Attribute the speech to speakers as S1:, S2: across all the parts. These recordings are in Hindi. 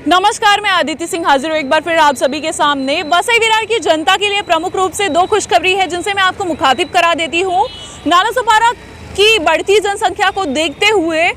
S1: नमस्कार, मैं आदित्य सिंह हाजिर हूँ एक बार फिर आप सभी के सामने। वसई विरार की जनता के लिए प्रमुख रूप से दो खुशखबरी है जिनसे मैं आपको मुखातिब करा देती हूँ। नालासोपारा की बढ़ती जनसंख्या को देखते हुए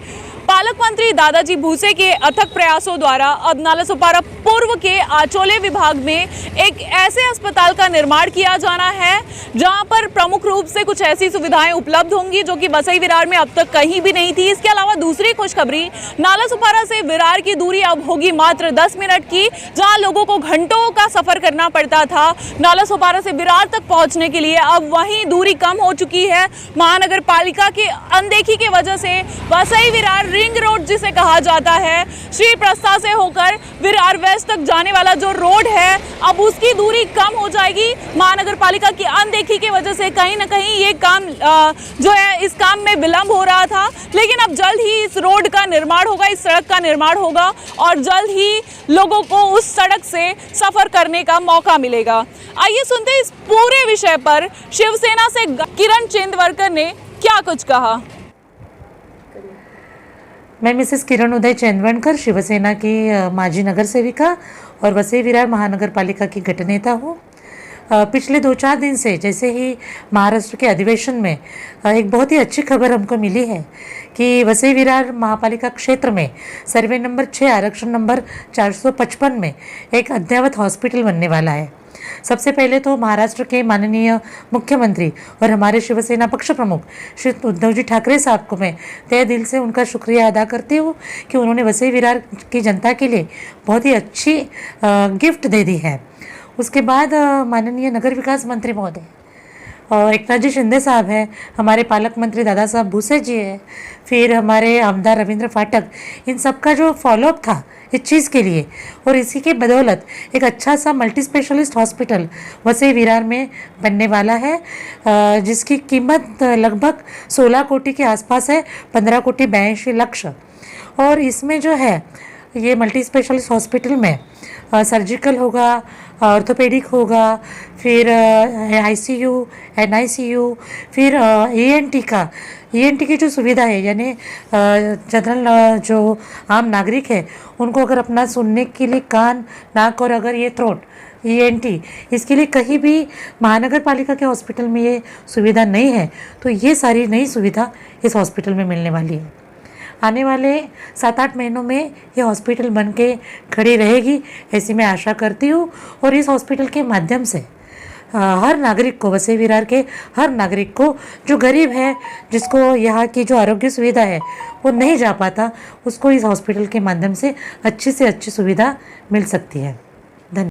S1: पालक मंत्री दादाजी भूसे के अथक प्रयासों द्वारा अब नालासोपारा पूर्व के आचोले विभाग में एक ऐसे अस्पताल का निर्माण किया जाना है जहां पर प्रमुख रूप से कुछ ऐसी सुविधाएं उपलब्ध होंगी जो कि वसई विरार में अब तक कहीं भी नहीं थी। इसके अलावा दूसरी खुशखबरी, नालासोपारा से विरार की दूरी अब होगी मात्र 10 मिनट की, जहां लोगों को घंटों का सफर करना पड़ता था नालासोपारा से विरार तक पहुंचने के लिए। अब वहीं दूरी कम हो चुकी है। महानगर पालिका की अनदेखी की वजह से वसई विरार रिंग रोड जिसे कहा जाता है, श्री प्रस्ता से होकर विरार वेस्ट तक जाने वाला जो रोड है, अब उसकी दूरी कम हो जाएगी। महानगर पालिका की अनदेखी की वजह से कहीं ना कहीं ये काम जो है, इस काम में विलंब हो रहा था, लेकिन अब जल्द ही इस रोड का निर्माण होगा, इस सड़क का निर्माण होगा और जल्द ही लोगों को उस सड़क से सफर करने का मौका मिलेगा। आइए सुनते हैं इस पूरे विषय पर शिवसेना से किरण चेंदवरकर ने क्या कुछ कहा।
S2: मैं मिसेस किरण उदय चेंदवरकर, शिवसेना की माजी नगर सेविका और वसई विरार महानगर पालिका की गठनेता हूँ। पिछले 2-4 दिन से जैसे ही महाराष्ट्र के अधिवेशन में एक बहुत ही अच्छी खबर हमको मिली है कि वसई विरार महापालिका क्षेत्र में सर्वे नंबर 6 आरक्षण नंबर 455 में एक अद्ययावत हॉस्पिटल बनने वाला है। सबसे पहले तो महाराष्ट्र के माननीय मुख्यमंत्री और हमारे शिवसेना पक्ष प्रमुख श्री उद्धव जी ठाकरे साहब को मैं तहे दिल से उनका शुक्रिया अदा करती हूँ कि उन्होंने वसई विरार की जनता के लिए बहुत ही अच्छी गिफ्ट दे दी है। उसके बाद माननीय नगर विकास मंत्री महोदय और एकनाथ जी शिंदे साहब हैं, हमारे पालक मंत्री दादा साहब भूसे जी हैं, फिर हमारे आमदार रविंद्र फाटक, इन सब का जो फॉलोअप था इस चीज़ के लिए और इसी के बदौलत एक अच्छा सा multi specialist hospital Vasai Virar में बनने वाला है, जिसकी कीमत लगभग 16 कोटि के आसपास है, 15 कोटि 82 लाख। और इसमें जो है ये मल्टी स्पेशलिस्ट हॉस्पिटल में सर्जिकल होगा, ऑर्थोपेडिक होगा, फिर आईसीयू, एनआईसीयू, फिर ईएनटी की जो सुविधा है, यानी जनरल जो आम नागरिक है उनको अगर अपना सुनने के लिए कान, नाक और अगर ये थ्रोट ईएनटी, इसके लिए कहीं भी महानगर पालिका के हॉस्पिटल में ये सुविधा नहीं है, तो ये सारी नई सुविधा इस हॉस्पिटल में मिलने वाली है। आने वाले 7-8 महीनों में ये हॉस्पिटल बन के खड़ी रहेगी, ऐसी मैं आशा करती हूँ। और इस हॉस्पिटल के माध्यम से हर नागरिक को, वसई विरार के हर नागरिक को, जो गरीब है, जिसको यहाँ की जो आरोग्य सुविधा है वो नहीं जा पाता, उसको इस हॉस्पिटल के माध्यम से अच्छी सुविधा मिल सकती है।